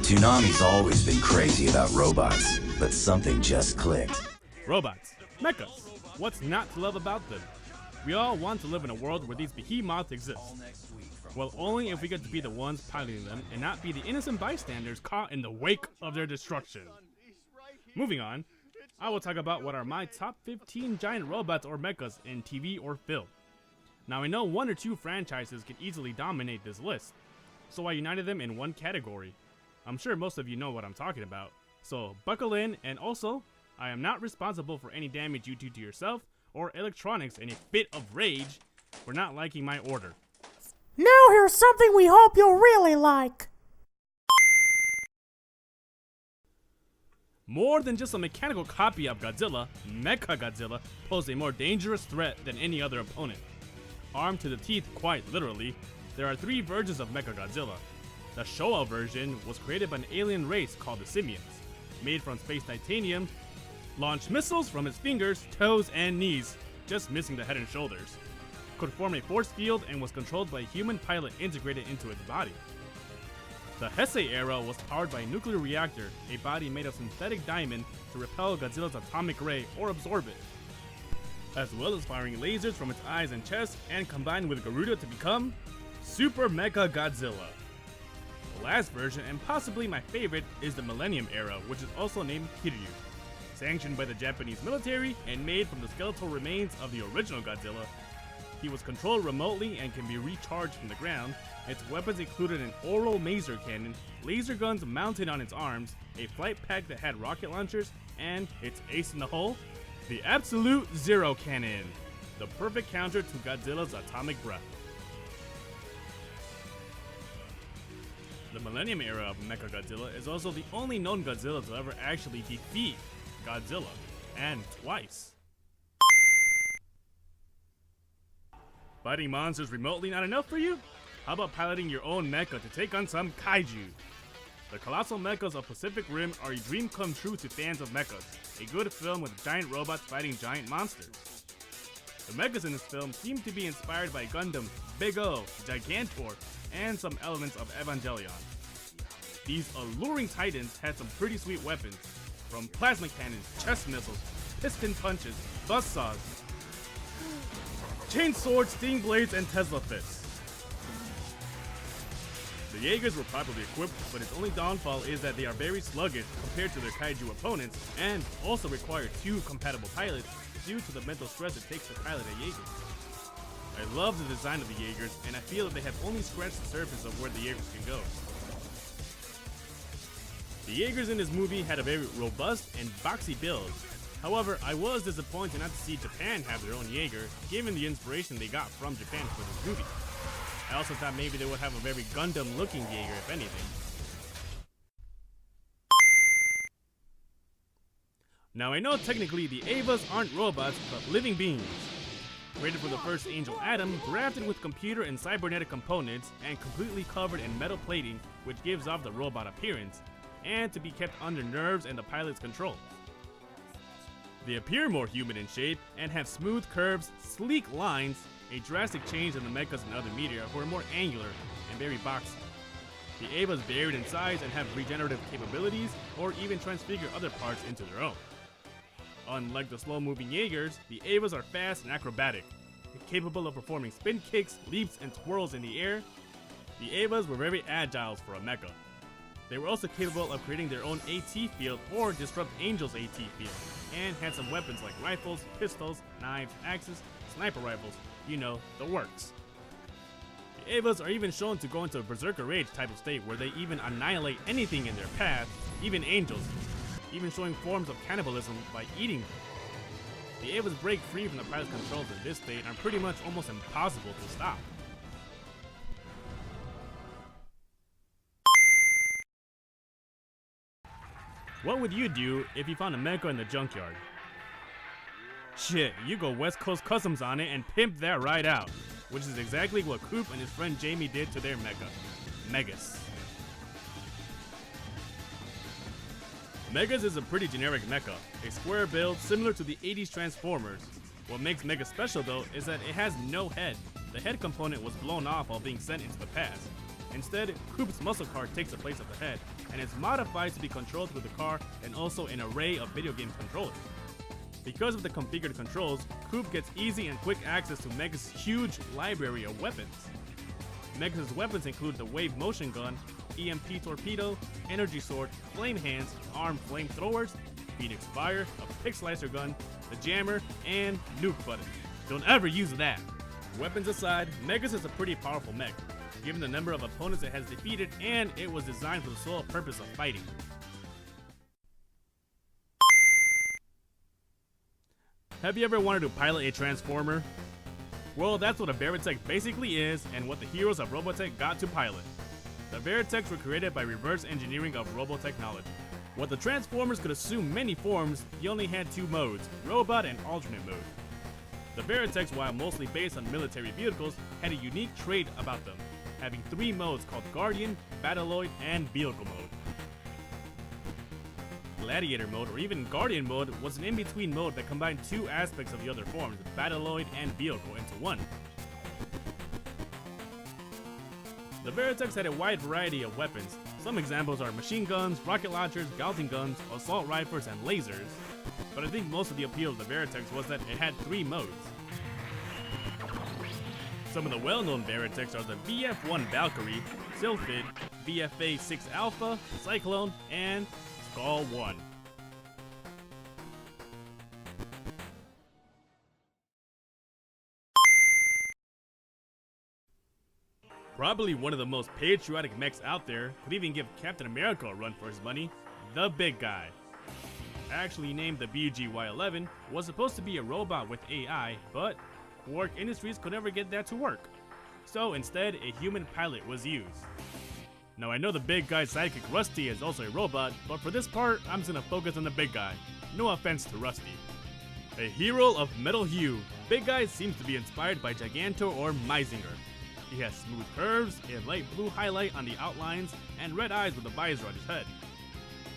Toonami's always been crazy about robots, but something just clicked. Robots. Mechas. What's not to love about them? We all want to live in a world where these behemoths exist. Well, only if we get to be the ones piloting them and not be the innocent bystanders caught in the wake of their destruction. Moving on, I will talk about what are my top 15 giant robots or mechas in TV or film. Now I know one or two franchises can easily dominate this list, so I united them in one category. I'm sure most of you know what I'm talking about, so buckle in, and also, I am not responsible for any damage you do to yourself or electronics in a fit of rage for not liking my order. Now here's something we hope you'll really like. More than just a mechanical copy of Godzilla, Mechagodzilla posed a more dangerous threat than any other opponent. Armed to the teeth quite literally, there are three versions of Mechagodzilla. The Showa version was created by an alien race called the Simians, made from space titanium, launched missiles from its fingers, toes, and knees, just missing the head and shoulders. Could form a force field and was controlled by a human pilot integrated into its body. The Heisei era was powered by a nuclear reactor, a body made of synthetic diamond to repel Godzilla's atomic ray or absorb it, as well as firing lasers from its eyes and chest and combined with Garuda to become Super Mechagodzilla. The last version, and possibly my favorite, is the Millennium era, which is also named Kiryu. Sanctioned by the Japanese military and made from the skeletal remains of the original Godzilla, he was controlled remotely and can be recharged from the ground. Its weapons included an oral maser cannon, laser guns mounted on its arms, a flight pack that had rocket launchers, and its ace in the hole, the Absolute Zero Cannon, the perfect counter to Godzilla's atomic breath. The Millennium era of Mechagodzilla is also the only known Godzilla to ever actually defeat Godzilla, and twice. Fighting monsters remotely not enough for you? How about piloting your own mecha to take on some kaiju? The colossal mechas of Pacific Rim are a dream come true to fans of mechas, a good film with giant robots fighting giant monsters. The mechas in this film seem to be inspired by Gundam, Big O, Gigantor, and some elements of Evangelion. These alluring titans had some pretty sweet weapons, from plasma cannons, chest missiles, piston punches, buzzsaws, chain swords, sting blades, and Tesla fists. The Jaegers were properly equipped, but its only downfall is that they are very sluggish compared to their kaiju opponents, and also require two compatible pilots due to the mental stress it takes to pilot a Jaeger. I love the design of the Jaegers, and I feel that they have only scratched the surface of where the Jaegers can go. The Jaegers in this movie had a very robust and boxy build. However, I was disappointed not to see Japan have their own Jaeger, given the inspiration they got from Japan for this movie. I also thought maybe they would have a very Gundam-looking Jaeger, if anything. Now I know technically the EVAS aren't robots, but living beings. Created from the first angel Adam, grafted with computer and cybernetic components, and completely covered in metal plating, which gives off the robot appearance, and to be kept under nerves and the pilot's control. They appear more human in shape, and have smooth curves, sleek lines, a drastic change in the mechas and other media who are more angular and very boxy. The EVAs varied in size and have regenerative capabilities, or even transfigure other parts into their own. Unlike the slow-moving Jaegers, the EVAs are fast and acrobatic, capable of performing spin kicks, leaps, and twirls in the air. The EVAs were very agile for a mecha. They were also capable of creating their own AT field or disrupt Angel's AT field, and had some weapons like rifles, pistols, knives, axes, sniper rifles, you know, the works. The EVAs are even shown to go into a berserker rage type of state where they even annihilate anything in their path, even angels, even showing forms of cannibalism by eating them. The EVAs break free from the pilot's controls in this state and are pretty much almost impossible to stop. What would you do if you found a mecha in the junkyard? Shit, you go West Coast Customs on it and pimp that right out, which is exactly what Coop and his friend Jamie did to their mecha, Megas. Megas is a pretty generic mecha, a square build similar to the 80s Transformers. What makes Mega special though is that it has no head. The head component was blown off while being sent into the past, Instead, Coop's muscle car takes the place of the head, and is modified to be controlled through the car and also an array of video game controllers. Because of the configured controls, Coop gets easy and quick access to Mecha's huge library of weapons. Mecha's weapons include the Wave Motion Gun, EMP Torpedo, Energy Sword, Flame Hands, Armed Flamethrowers, Phoenix Fire, a Pick Slicer Gun, the Jammer, and Nuke Button. Don't ever use that! Weapons aside, Mechas is a pretty powerful mech, given the number of opponents it has defeated, and it was designed for the sole purpose of fighting. Have you ever wanted to pilot a Transformer? Well, that's what a Veritech basically is, and what the heroes of Robotech got to pilot. The Veritechs were created by reverse engineering of Robotechnology. While the Transformers could assume many forms, they only had two modes, Robot and Alternate Mode. The Veritechs, while mostly based on military vehicles, had a unique trait about them, having three modes called Guardian, Battloid, and Vehicle Mode. Gladiator Mode, or even Guardian Mode, was an in-between mode that combined two aspects of the other forms, Battloid and Vehicle, into one. The Veritechs had a wide variety of weapons. Some examples are machine guns, rocket launchers, Gatling guns, assault rifles, and lasers. But I think most of the appeal of the Veritechs was that it had three modes. Some of the well-known Veritechs are the VF-1 Valkyrie, Sylphid, VFA-6 Alpha, Cyclone, and Skull 1. Probably one of the most patriotic mechs out there, could even give Captain America a run for his money, the Big Guy. Actually named the BGY-11, was supposed to be a robot with AI, but Quark Industries could never get that to work. So instead, a human pilot was used. Now I know the Big Guy's sidekick Rusty is also a robot, but for this part, I'm just gonna focus on the Big Guy. No offense to Rusty. A hero of metal hue, Big Guy seems to be inspired by Gigantor or Meisinger. He has smooth curves, a light blue highlight on the outlines, and red eyes with a visor on his head.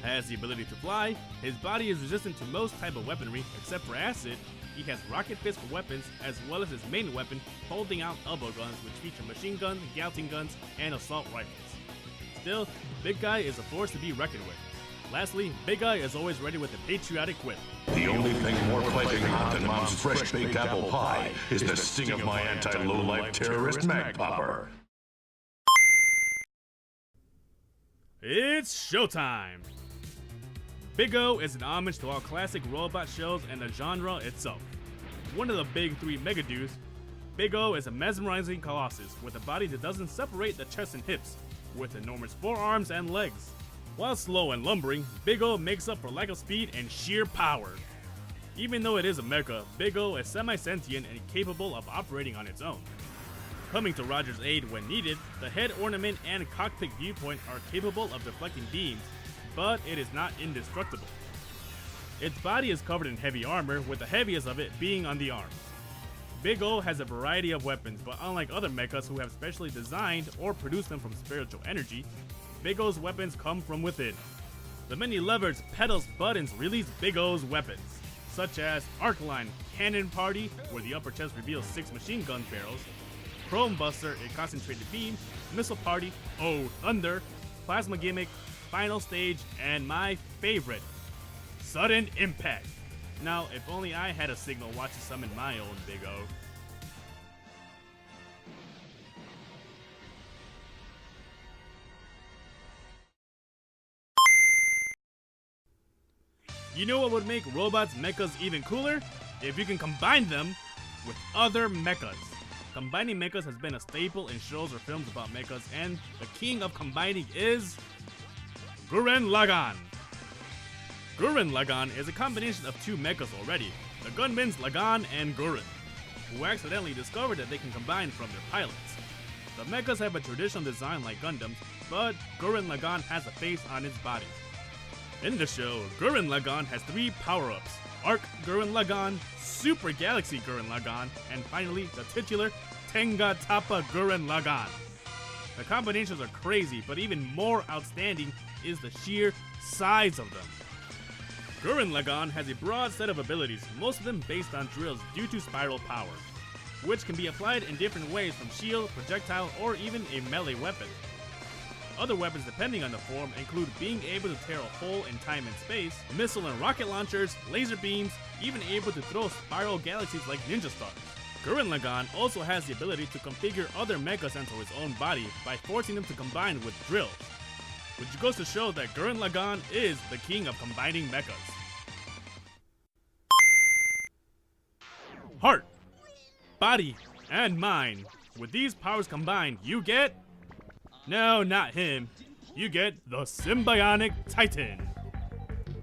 Has the ability to fly, his body is resistant to most type of weaponry except for acid. He has rocket fists for weapons, as well as his main weapon, folding out elbow guns, which feature machine guns, Gatling guns, and assault rifles. Still, Big Guy is a force to be reckoned with. Lastly, Big Guy is always ready with a patriotic whip. The only thing more piping hot than Mom's fresh baked apple pie is the sting of my anti-low-life terrorist mag popper. It's showtime! Big O is an homage to all classic robot shows and the genre itself. One of the big three Megadudes, Big O is a mesmerizing colossus with a body that doesn't separate the chest and hips, with enormous forearms and legs. While slow and lumbering, Big O makes up for lack of speed and sheer power. Even though it is a mecha, Big O is semi-sentient and capable of operating on its own. Coming to Roger's aid when needed, the head ornament and cockpit viewpoint are capable of deflecting beams, but it is not indestructible. Its body is covered in heavy armor, with the heaviest of it being on the arms. Big O has a variety of weapons, but unlike other mechas who have specially designed or produced them from spiritual energy, Big O's weapons come from within. The many levers, pedals, buttons release Big O's weapons, such as Arc Line, Cannon Party, where the upper chest reveals 6 machine gun barrels, Chrome Buster, a concentrated beam, Missile Party, Oh Thunder, Plasma Gimmick, Final Stage, and my favorite, Sudden Impact. Now, if only I had a signal watch to summon my own Big O. You know what would make robots mechas even cooler? If you can combine them with other mechas. Combining mechas has been a staple in shows or films about mechas, and the king of combining is Gurren Lagan. Gurren Lagan is a combination of two mechas already, the gunmen's Lagan and Gurren, who accidentally discovered that they can combine from their pilots. The mechas have a traditional design like Gundams, but Gurren Lagan has a face on its body. In the show, Gurren Lagan has 3 power-ups: Arc Gurren Lagan, Super Galaxy Gurren Lagan, and finally, the titular Tenga Tapa Gurren Lagan. The combinations are crazy, but even more outstanding is the sheer size of them. Gurren Lagan has a broad set of abilities, most of them based on drills due to spiral power, which can be applied in different ways from shield, projectile, or even a melee weapon. Other weapons depending on the form include being able to tear a hole in time and space, missile and rocket launchers, laser beams, even able to throw spiral galaxies like ninja stars. Gurren Lagan also has the ability to configure other mechas into his own body by forcing them to combine with drills, which goes to show that Gurren Lagan is the king of combining mechas. Heart, body, and mind. With these powers combined, you get... No, not him. You get the Sym-bionic Titan.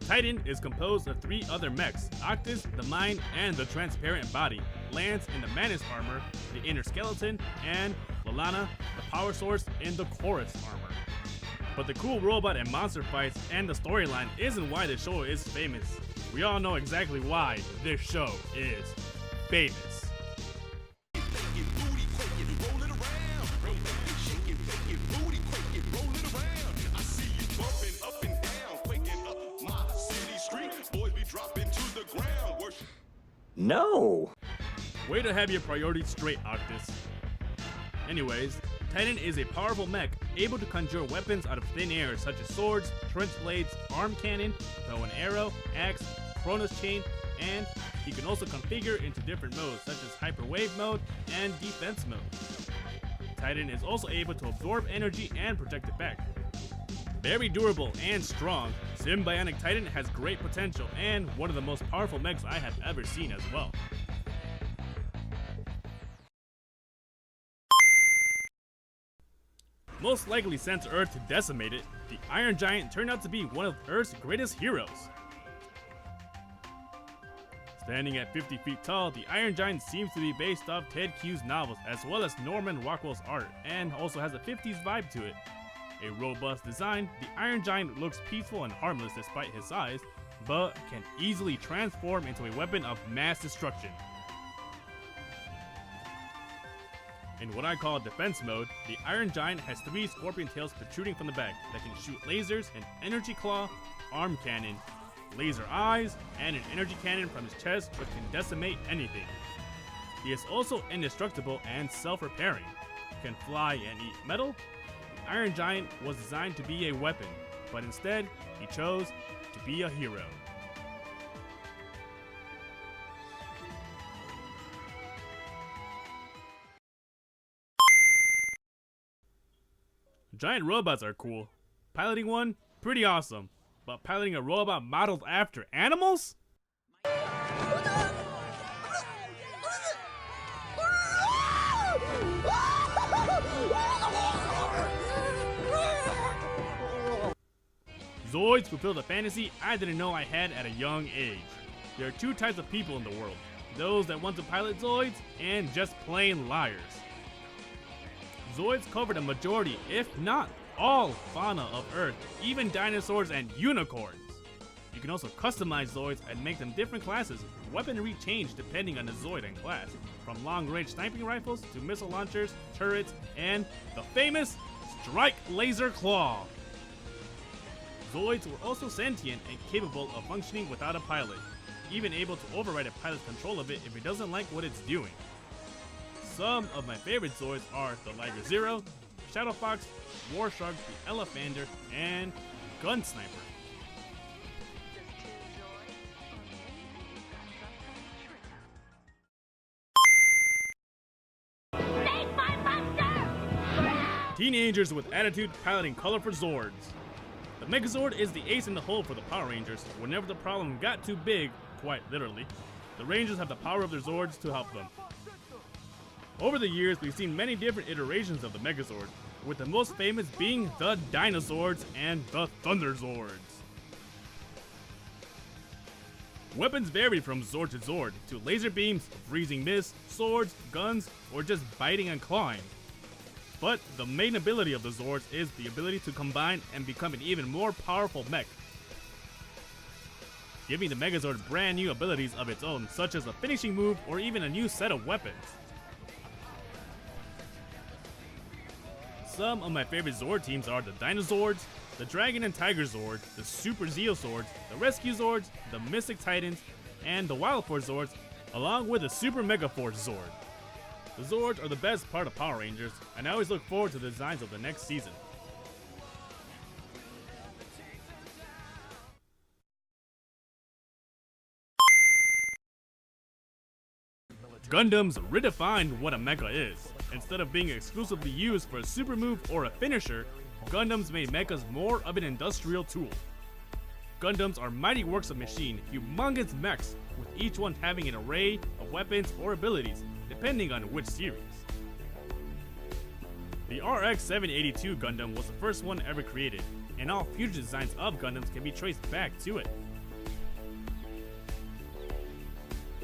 Titan is composed of 3 other mechs: Octus, the mind, and the transparent body, Lance in the Manus armor, the inner skeleton, and Lalana, the power source in the chorus armor. But the cool robot and monster fights and the storyline isn't why the show is famous. We all know exactly why this show is famous. No! Way to have your priorities straight, Octus. Anyways, Titan is a powerful mech, able to conjure weapons out of thin air such as swords, trench blades, arm cannon, bow and arrow, axe, Chrono's chain, and he can also configure into different modes such as Hyper Wave mode and Defense mode. Titan is also able to absorb energy and project it back. Very durable and strong, Sym-bionic Titan has great potential and one of the most powerful mechs I have ever seen as well. Most likely sent to Earth to decimate it, the Iron Giant turned out to be one of Earth's greatest heroes. Standing at 50 feet tall, the Iron Giant seems to be based off Ted Q's novels as well as Norman Rockwell's art, and also has a 50s vibe to it. A robust design, the Iron Giant looks peaceful and harmless despite his size, but can easily transform into a weapon of mass destruction. In what I call defense mode, the Iron Giant has 3 scorpion tails protruding from the back that can shoot lasers, an energy claw, arm cannon, laser eyes, and an energy cannon from his chest which can decimate anything. He is also indestructible and self-repairing, can fly and eat metal. The Iron Giant was designed to be a weapon, but instead, he chose to be a hero. Giant robots are cool. Piloting one, pretty awesome. But piloting a robot modeled after animals? Zoids fulfill the fantasy I didn't know I had at a young age. There are 2 types of people in the world. Those that want to pilot Zoids, and just plain liars. Zoids cover the majority, if not all, fauna of Earth, even dinosaurs and unicorns. You can also customize Zoids and make them different classes. Weaponry change depending on the Zoid and class, from long-range sniping rifles to missile launchers, turrets, and the famous Strike Laser Claw. Zoids were also sentient and capable of functioning without a pilot, even able to override a pilot's control of it if it doesn't like what it's doing. Some of my favorite Zoids are the Liger Zero, Shadow Fox, War Shark, the Elephander, and Gun Sniper. Teenagers with attitude piloting colorful Zords. The Megazord is the ace in the hole for the Power Rangers. Whenever the problem got too big, quite literally, the Rangers have the power of their Zords to help them. Over the years, we've seen many different iterations of the Megazord, with the most famous being the Dinozords and the Thunderzords. Weapons vary from Zord to Zord, to laser beams, freezing mist, swords, guns, or just biting and clawing. But the main ability of the Zords is the ability to combine and become an even more powerful mech, giving the Megazord brand new abilities of its own, such as a finishing move or even a new set of weapons. Some of my favorite Zord teams are the Dinozords, the Dragon and Tiger Zord, the Super Zeozords, the Rescue Zords, the Mystic Titans, and the Wild Force Zords, along with the Super Mega Force Zord. The Zords are the best part of Power Rangers, and I always look forward to the designs of the next season. Gundams redefined what a mecha is. Instead of being exclusively used for a super move or a finisher, Gundams made mechas more of an industrial tool. Gundams are mighty works of machine, humongous mechs, with each one having an array of weapons or abilities, depending on which series. The RX-782 Gundam was the first one ever created, and all future designs of Gundams can be traced back to it.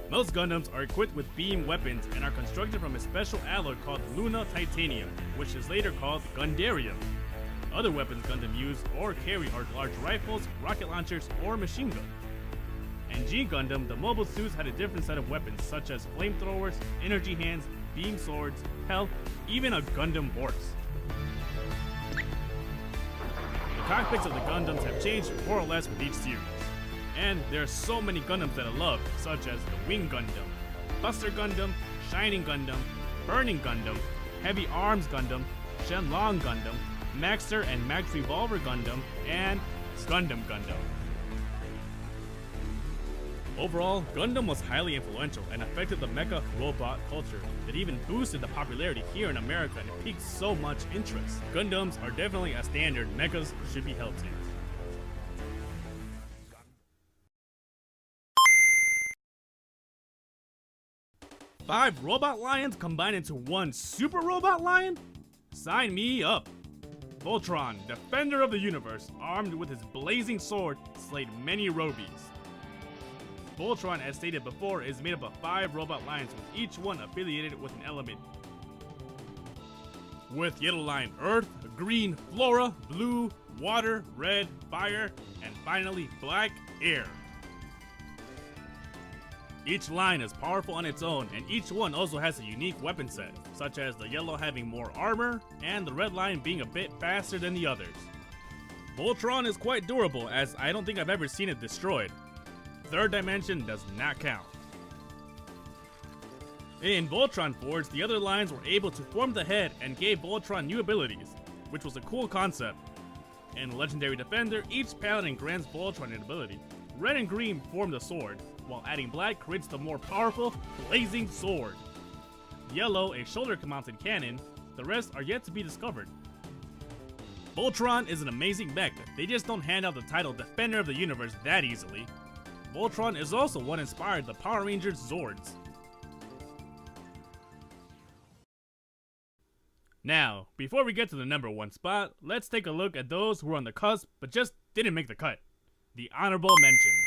Most Gundams are equipped with beam weapons and are constructed from a special alloy called Luna Titanium, which is later called Gundarium. Other weapons Gundam use or carry are large rifles, rocket launchers, or machine guns. In G Gundam, the mobile suits had a different set of weapons such as flamethrowers, energy hands, beam swords, hell, even a Gundam horse. The cockpits of the Gundams have changed more or less with each series. And there are so many Gundams that I love, such as the Wing Gundam, Buster Gundam, Shining Gundam, Burning Gundam, Heavy Arms Gundam, Shenlong Gundam, Maxter and Max Revolver Gundam, and Gundam Gundam. Overall, Gundam was highly influential and affected the mecha robot culture. It even boosted the popularity here in America and it piqued so much interest. Gundams are definitely a standard mechas should be held to. Five robot lions combined into one super robot lion? Sign me up! Voltron, defender of the universe, armed with his blazing sword, slayed many Robies. Voltron, as stated before, is made up of 5 robot lions, with each one affiliated with an element. With yellow lion Earth, green Flora, blue Water, red Fire, and finally black Air. Each line is powerful on its own, and each one also has a unique weapon set, such as the yellow having more armor, and the red line being a bit faster than the others. Voltron is quite durable, as I don't think I've ever seen it destroyed. Third dimension does not count. In Voltron Forge, the other lines were able to form the head and gave Voltron new abilities, which was a cool concept. In Legendary Defender, each paladin grants Voltron an ability. Red and green form the sword, while adding black creates the more powerful, blazing sword. Yellow, a shoulder-mounted cannon, the rest are yet to be discovered. Voltron is an amazing mech, they just don't hand out the title Defender of the Universe that easily. Voltron is also what inspired the Power Rangers Zords. Now, before we get to the number 1 spot, let's take a look at those who were on the cusp but just didn't make the cut. The honorable mentions.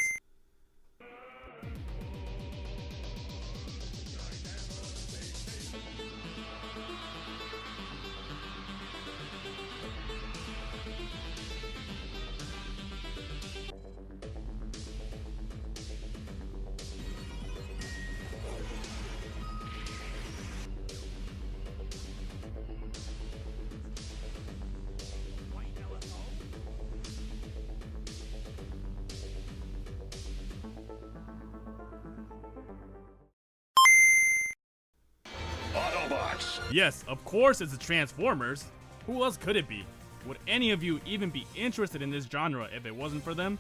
Yes, of course it's the Transformers. Who else could it be? Would any of you even be interested in this genre if it wasn't for them?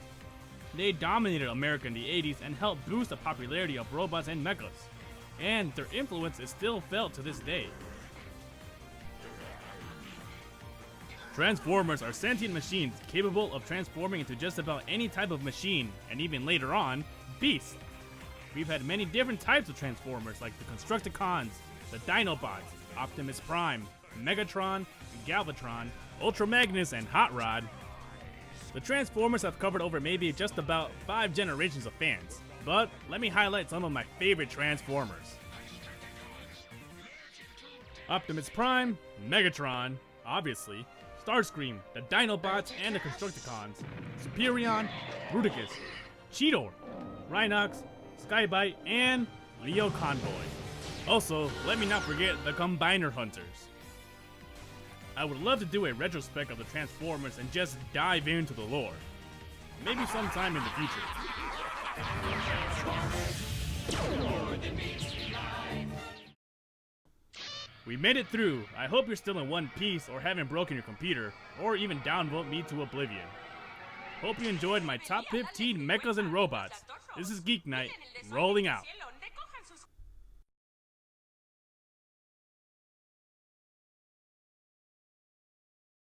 They dominated America in the 80s and helped boost the popularity of robots and mechas. And their influence is still felt to this day. Transformers are sentient machines capable of transforming into just about any type of machine, and even later on, beasts. We've had many different types of Transformers like the Constructicons, the Dinobots, Optimus Prime, Megatron, Galvatron, Ultra Magnus, and Hot Rod. The Transformers have covered over maybe just about 5 generations of fans, but let me highlight some of my favorite Transformers. Optimus Prime, Megatron, obviously, Starscream, the Dinobots and the Constructicons, Superion, Bruticus, Cheetor, Rhinox, Skybite, and Leo Convoy. Also, let me not forget the Combiner Hunters. I would love to do a retrospect of the Transformers and just dive into the lore. Maybe sometime in the future. We made it through. I hope you're still in one piece or haven't broken your computer, or even downvote me to oblivion. Hope you enjoyed my top 15 mechas and robots. This is Geek Night, rolling out.